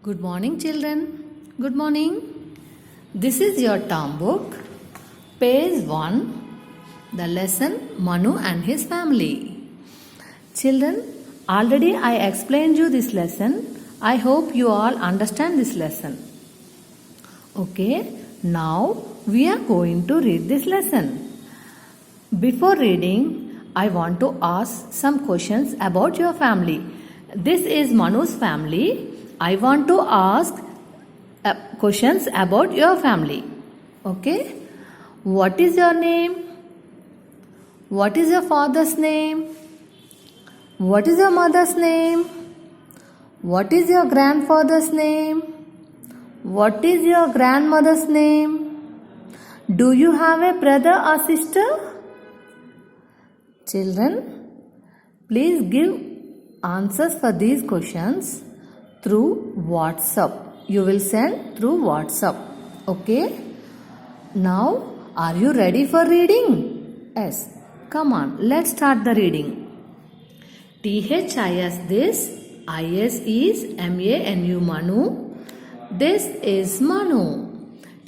Good morning, children. Good morning. This is your term book, page 1, the lesson Manu and his family. Children, already I explained you this lesson. I hope you all understand this lesson. Okay, now we are going to read this lesson. Before reading, I want to ask some questions about your family. This is Manu's family. I want to ask questions about your family. Okay? What is your name? What is your father's name? What is your mother's name? What is your grandfather's name? What is your grandmother's name? Do you have a brother or sister? Children, please give answers for these questions through WhatsApp. You will send through WhatsApp. Okay? Now, are you ready for reading? Yes. Come on, let's start the reading. THIS this, IS is MANU Manu. This is Manu.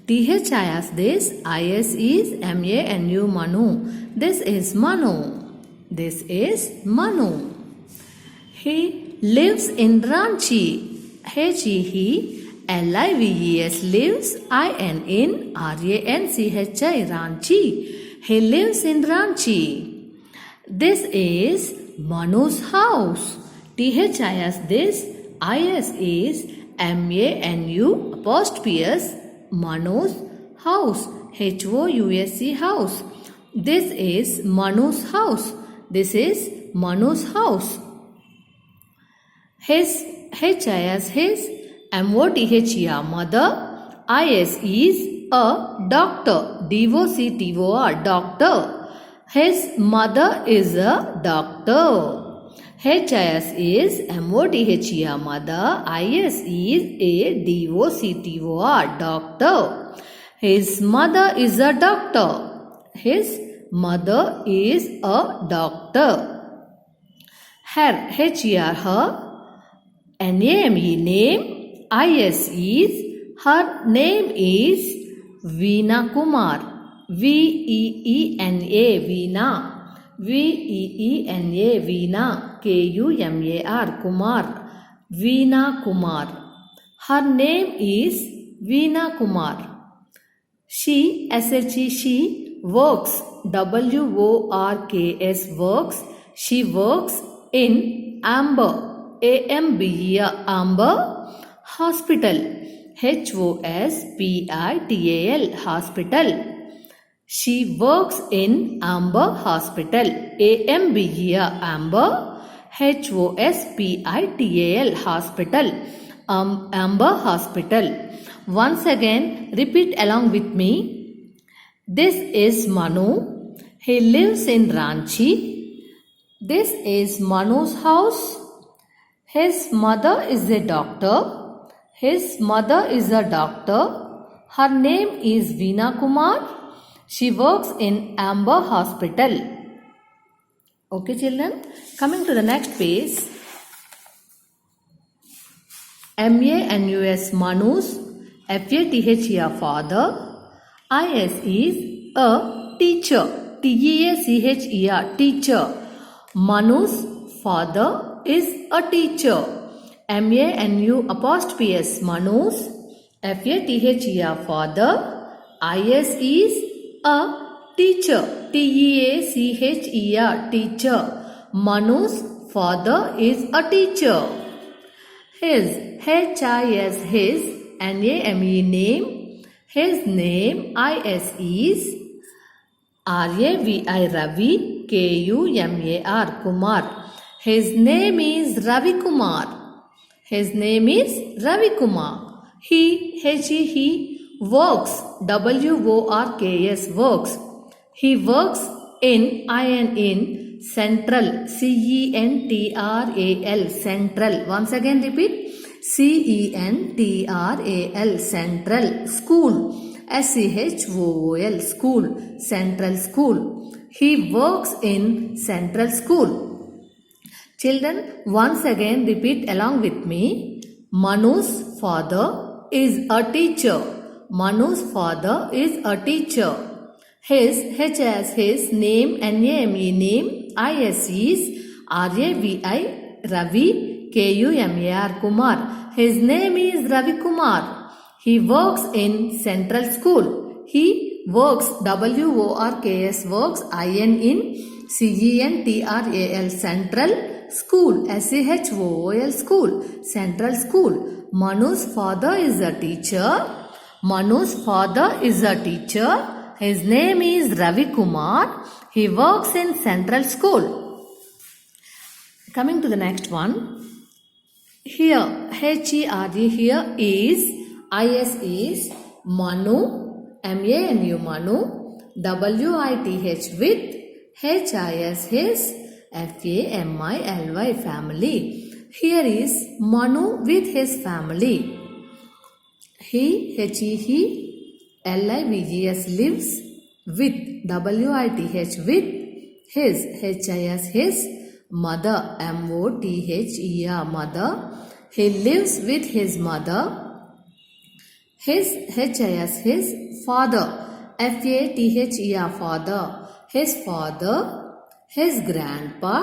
THIS this, IS is MANU Manu. This is Manu. This is Manu. He lives in Ranchi. HELIVES lives INN RANCHI Ranchi. He lives in Ranchi. This is Manu's house. THIS this, IS is MANU apostrophe S Manu's house. HOUSE house. This is Manu's house. This is Manu's house. His HIS his MOTHER mother. IS is a doctor. DOCTOR doctor. His mother is a doctor. HIS is MOTHER mother. IS is a DOCTOR doctor. His mother is a doctor. His mother is a doctor. Her her NAME name. IS is her name is Veena Kumar. VEENA Veena. VEENA Veena. KUMAR Kumar. Veena Kumar. Her name is Veena Kumar. She she works. WORKS works. She works in Amber. Amber Hospital. HOSPITAL Hospital. She works in Amber Hospital. Amber HOSPITAL Hospital. Amber Hospital. Once again, repeat along with me. This is Manu. He lives in Ranchi. This is Manu's house. His mother is a doctor. His mother is a doctor. Her name is Veena Kumar. She works in Amber Hospital. Okay, children. Coming to the next page. MANUS Manu's FATHER father. IS is a teacher. TEACHER teacher. Manu's father is a teacher. MANU apostrophe S Manu's FATHER father. IS is a teacher. TEACHER teacher. Manu's father is a teacher. His HIS his NAME name. His name IS is RAVI Ravi KUMAR Kumar. His name is Ravi Kumar. His name is Ravi Kumar. He works. WORKS works. He works in INN Central. CENTRAL Central. Once again repeat. CENTRAL Central School. SCHOOL School. Central School. He works in Central School. Children, once again repeat along with me. Manu's father is a teacher. Manu's father is a teacher. His H as his name, N-A-M-E name, I-S is R-A-V-I, Ravi, K-U-M-A-R, Kumar. His name is Ravi Kumar. He works in Central School. He works, W-O-R-K-S, works, I-N in C-E-N-T-R-A-L, Central School, S-C-H-O-O-L, School, Central School. Manu's father is a teacher. Manu's father is a teacher. His name is Ravi Kumar. He works in Central School. Coming to the next one. Here, H-E-R-E, here is, I-S is Manu, M-A-N-U, Manu, W-I-T-H with H-I-S, his, F-A-M-I-L-Y, family. Here is Manu with his family. He, H-E, L-I-V-E-S, lives with, W-I-T-H with his, H-I-S, his, mother, M-O-T-H-E-R, mother. He lives with his mother. His, H-I-S, his father, F-A-T-H-E-R, father. His father, his grandpa,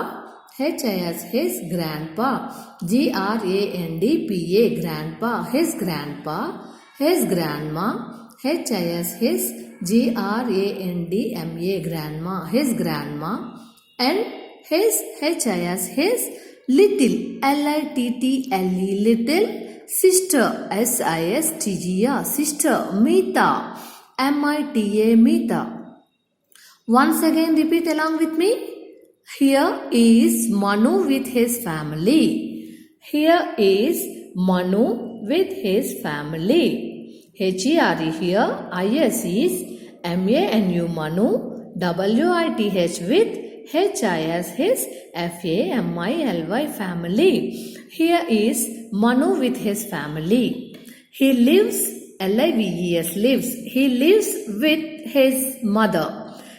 H-I-S, his grandpa, G-R-A-N-D-P-A, grandpa, his grandpa, his grandma, H-I-S, his, G-R-A-N-D-M-A, grandma, his grandma, and his, H-I-S, his little, L-I-T-T-L-E, little sister, S-I-S-T-G-R, sister, Meeta, M-I-T-A, Meeta. Once again repeat along with me. Here is Manu with his family. Here is Manu with his family. H-E-R-E, here I-S is M-A-N-U, Manu, W-I-T-H with H-I-S, his, F-A-M-I-L-Y, family. Here is Manu with his family. He lives, L-I-V-E-S, lives. He lives with his mother.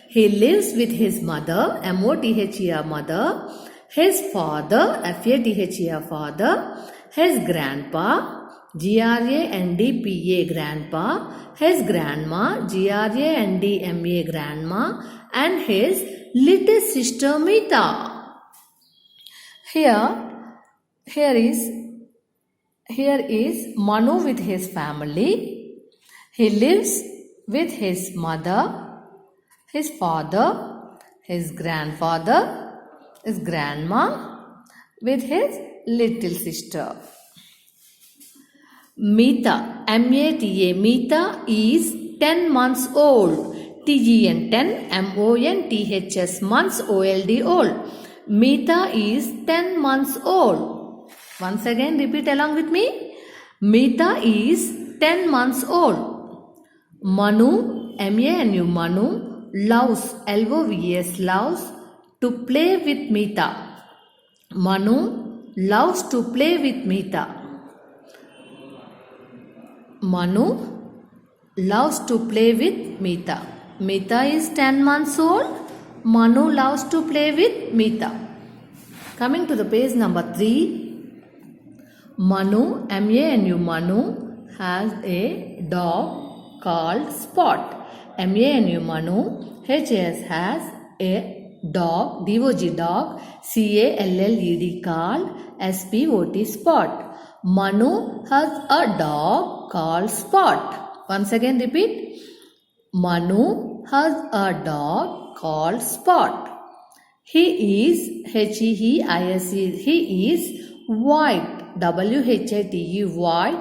He lives with his mother, M-O-T-H-E-R, mother. His father, F-A-T-H-E-R, father. His grandpa, G-R-A-N-D-P-A, grandpa. His grandma, G-R-A-N-D-M-A, grandma. And his little sister Meeta. Here is Manu with his family. He lives with his mother, his father, his grandfather, his grandma, with his little sister. Meeta, M-A-T-A, Meeta is 10 months old. T-G-N, 10, M-O-N-T-H-S, months, O-L-D, old. Meeta is 10 months old. Once again, repeat along with me. Meeta is 10 months old. Manu, M-A-N-U, Manu, loves, L-O-V-E-S, loves to play with Meeta. Manu loves to play with Meeta. Manu loves to play with Meeta. Meeta is 10 months old. Manu loves to play with Meeta. Coming to the page number 3. Manu, M-A-N-U, Manu, has a dog called Spot. M-A-N-U, Manu, H-A-S, has a dog, D-O-G, dog, C-A-L-L-E-D, called S-P-O-T, Spot. Manu has a dog called Spot. Once again repeat. Manu has a dog called Spot. He is, H-E-I-S-E, he is white, W-H-I-T-E, white,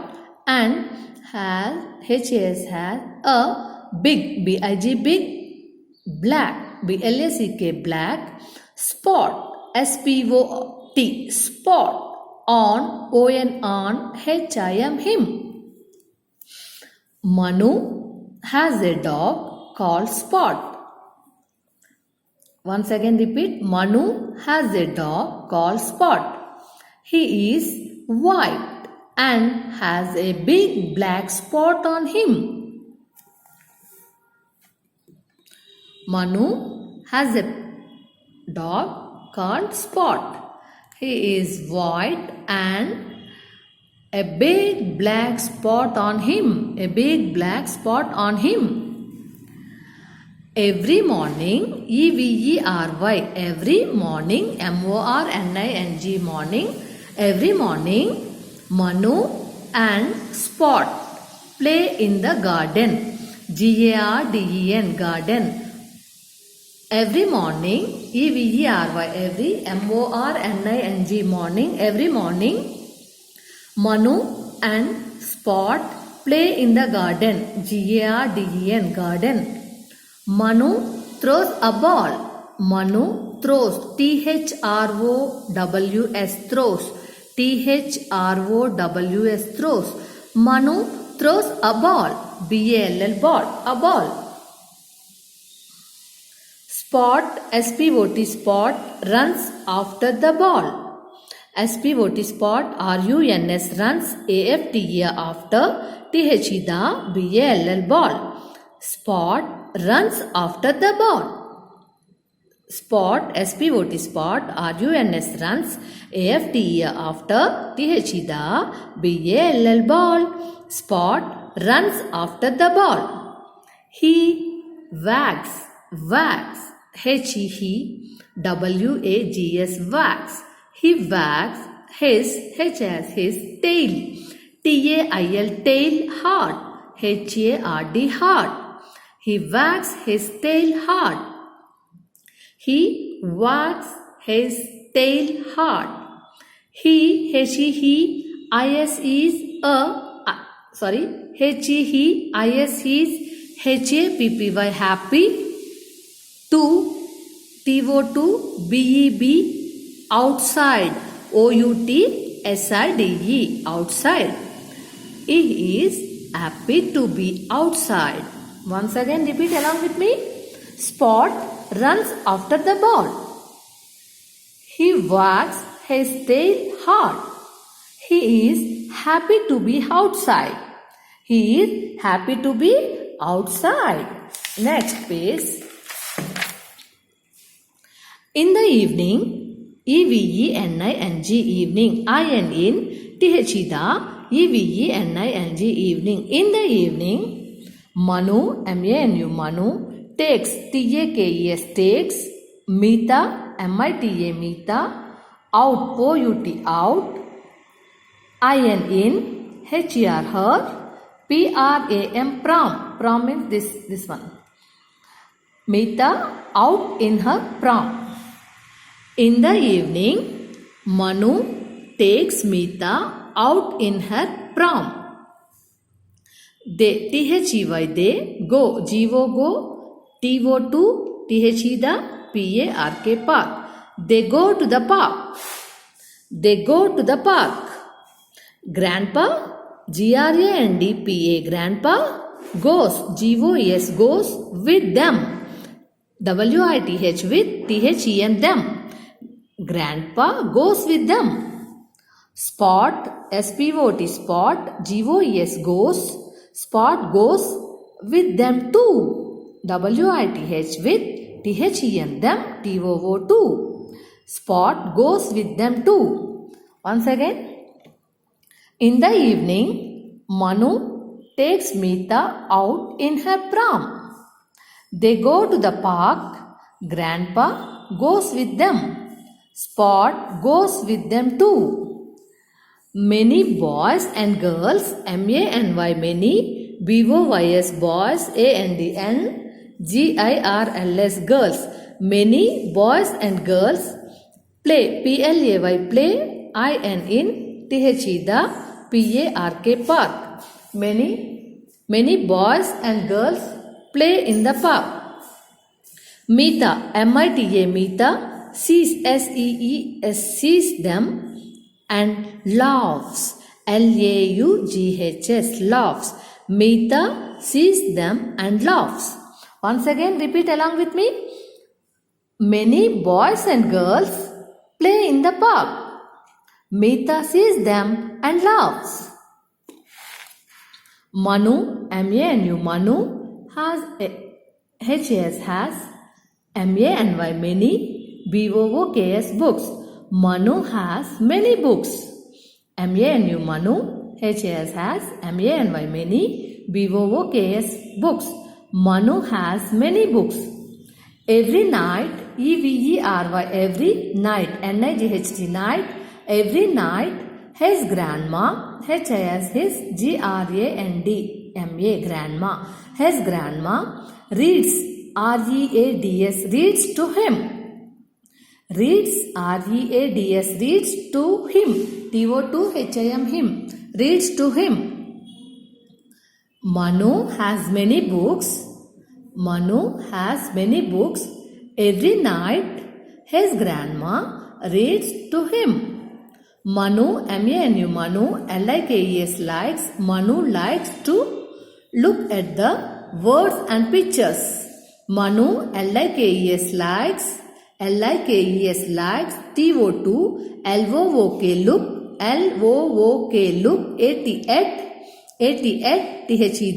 and has, H-A-S, has a big, B-I-G, big, black, B-L-A-C-K, black, spot, S-P-O-T, spot, on, O-N, on, H-I-M, him. Manu has a dog called Spot. Once again repeat. Manu has a dog called Spot. He is white and has a big black spot on him. Manu has a dog called Spot. He is white and A big black spot on him. A big black spot on him. Every morning, EVERY, every morning, MORNING, morning, every morning, Manu and Spot play in the garden, GARDEN, garden. Every morning, EVERY, every MORNING, morning, every morning, Manu and Spot play in the garden, GARDEN, garden. Manu throws a ball. Manu throws. THROWS, throws. THROWS, throws. Manu throws a ball. BALL, ball. A ball. Spot, SPOT, spot runs after the ball. SPOT, spot, RUNS, runs. AFTA, after. THEDA, BALL, ball. Spot runs after the ball. Spot, SPOT, spot, RUNS, runs. AFTA, after. THEDA, BALL, ball. Spot runs after the ball. He wags, wags. HEWAGS, wags. He wags his, his tail. TAIL, tail, hard. HARD, hard. He wags his tail hard. He wags his tail hard. He is HAPPY, happy. To TOTBEB, outside. OUTSIDE, outside. He is happy to be outside. Once again, repeat along with me. Spot runs after the ball. He wags his tail hard. He is happy to be outside. He is happy to be outside. Next page. In the evening, EVENING, evening. IN in THEDA, EVENING, evening. In the evening, Manu, MANU, Manu, takes, TAKES, takes, Meeta, MITA, Meeta, out, OUT, out, IN in, HER, her, PRAM, prom, prom means this one. Meeta out in her prom. In the evening, Manu takes Meeta out in her prom. They, THEY, they go, GO, go, TO2, THEDA, PARK, park. They go to the park. They go to the park. Grandpa, GRANDPA, grandpa, goes, GOS, goes with them. WITH, with THEN, them. Grandpa goes with them. Spot, SPOT, spot, GOES, goes. Spot goes with them too. WITH, with THEN, them. TOO2. Spot goes with them too. Once again. In the evening, Manu takes Meeta out in her prom. They go to the park. Grandpa goes with them. Spot goes with them too. Many boys and girls, MANY, many, BOYS, boys, ANDN, GIRLS, girls. Many boys and girls play, PLAY, play, IN in, THEDA, PARK, park. Many boys and girls play in the park. Meeta, MITA, Meeta, sees, SEES, sees them and laughs, LAUGHS, laughs. Meeta sees them and laughs. Once again, repeat along with me. Many boys and girls play in the park. Meeta sees them and laughs. Manu, MANU, Manu, has HAS, has, MANY, many, BOOKS, books. Manu has many books. MANU, Manu, H-A-S has, M-A-N-Y many, B-O-O-K-S books. Manu has many books. Every night, E-V-E-R-Y, every night, N-I-G-H-T, night, every night, his grandma, H-I-S, his, G-R-A-N-D-M-A, grandma, his grandma reads, R-E-A-D-S, reads to him. Reads, R-E-A-D-S, reads to him, T-O-2-H-I-M, him, reads to him. Manu has many books. Manu has many books. Every night, his grandma reads to him. Manu, M-A-N-U, Manu, L-I-K-E-S, likes. Manu likes to look at the words and pictures. Manu, L-I-K-E-S, likes. L-I-K-E-S, likes. T-O-2, L-O-O-K, look. L-O-O-K, look. A-T-Et, A-T-Et, T-H-E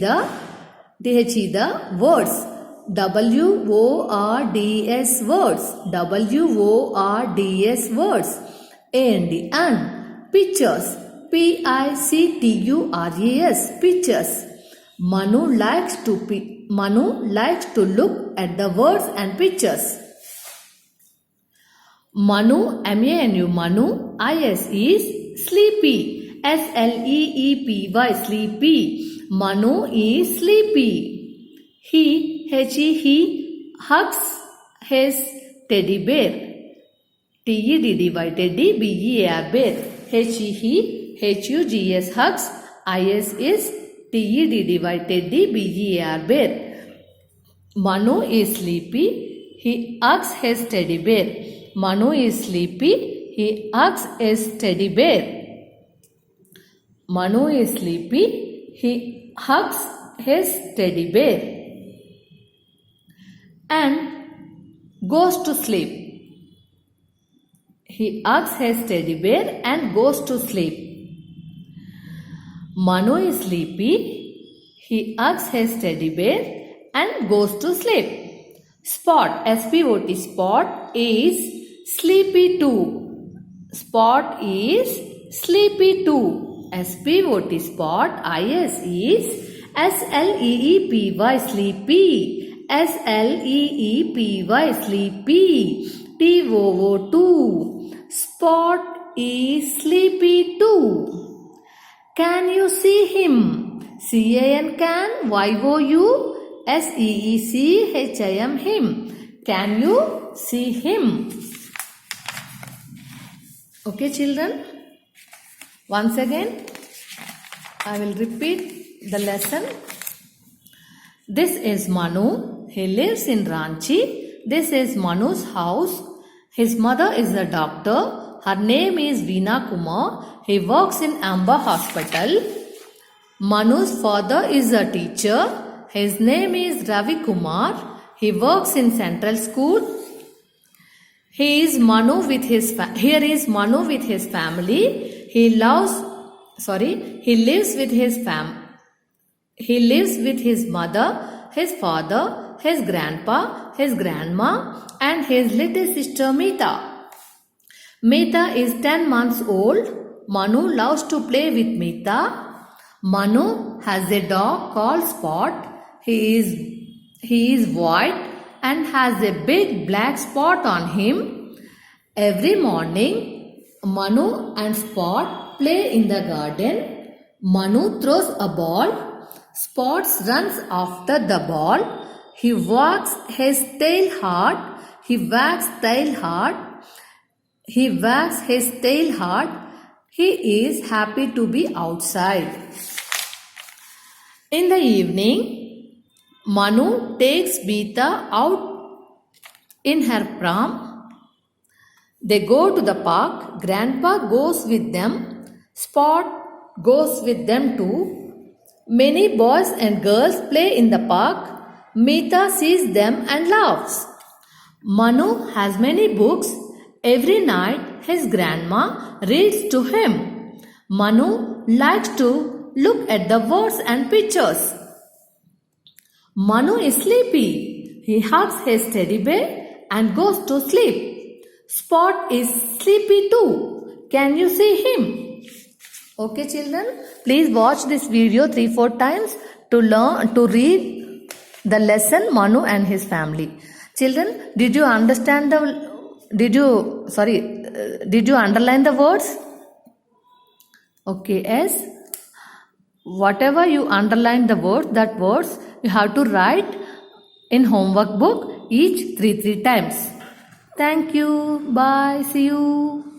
the words. W-O-R-D-S words. W-O-R-D-S words. A-N-D, and pictures. P-I-C-T-U-R-E-S, pictures. Manu likes to look at the words and pictures. Manu, M-A-N-U, Manu, I-S is sleepy. S-L-E-E-P-Y, sleepy. Manu is sleepy. He hugs his teddy bear. T-E-D-D-Y, teddy, B-E-A-R, bear. He, H-U-G-S, hugs. I-S is T-E-D-D-Y, teddy, B-E-A-R, bear. Manu is sleepy. He hugs his teddy bear. Manu is sleepy. He hugs his teddy bear. Manu is sleepy. He hugs his teddy bear and goes to sleep. He hugs his teddy bear and goes to sleep. Manu is sleepy. He hugs his teddy bear and goes to sleep. Spot, S-P-O-T, Spot is sleepy too. Spot is sleepy too. S-P-O-T, Spot, I-S is S-L-E-E-P-Y, sleepy. S-L-E-E-P-Y, sleepy. T-O-O-2, Spot is sleepy too. Can you see him? C-A-N, can, Y-O-U, S-E-E-C-H-I-M, him. Can you see him? Okay, children. Once again, I will repeat the lesson. This is Manu. He lives in Ranchi. This is Manu's house. His mother is a doctor. Her name is Veena Kumar. He works in Amba Hospital. Manu's father is a teacher. His name is Ravi Kumar. He works in Central School. Here is Manu with his family. He lives with his mother, his father, his grandpa, his grandma, and his little sister Meeta. Meeta is 10 months old. Manu loves to play with Meeta. Manu has a dog called Spot. He is white and has a big black spot on him. Every morning, Manu and Spot play in the garden. Manu throws a ball. Spot runs after the ball. He wags his tail hard. He wags his tail hard. He is happy to be outside. In the evening, Manu takes Meeta out in her pram. They go to the park. Grandpa goes with them. Spot goes with them too. Many boys and girls play in the park. Meeta sees them and laughs. Manu has many books. Every night his grandma reads to him. Manu likes to look at the words and pictures. Manu is sleepy. He hugs his teddy bear and goes to sleep. Spot is sleepy too. Can you see him? Okay, children, please watch this video 3-4 times to learn to read the lesson Manu and his family. Children, did you understand did you underline the words? Okay, yes. Whatever you underline the words, that words you have to write in homework book each 3 times. Thank you. Bye. See you.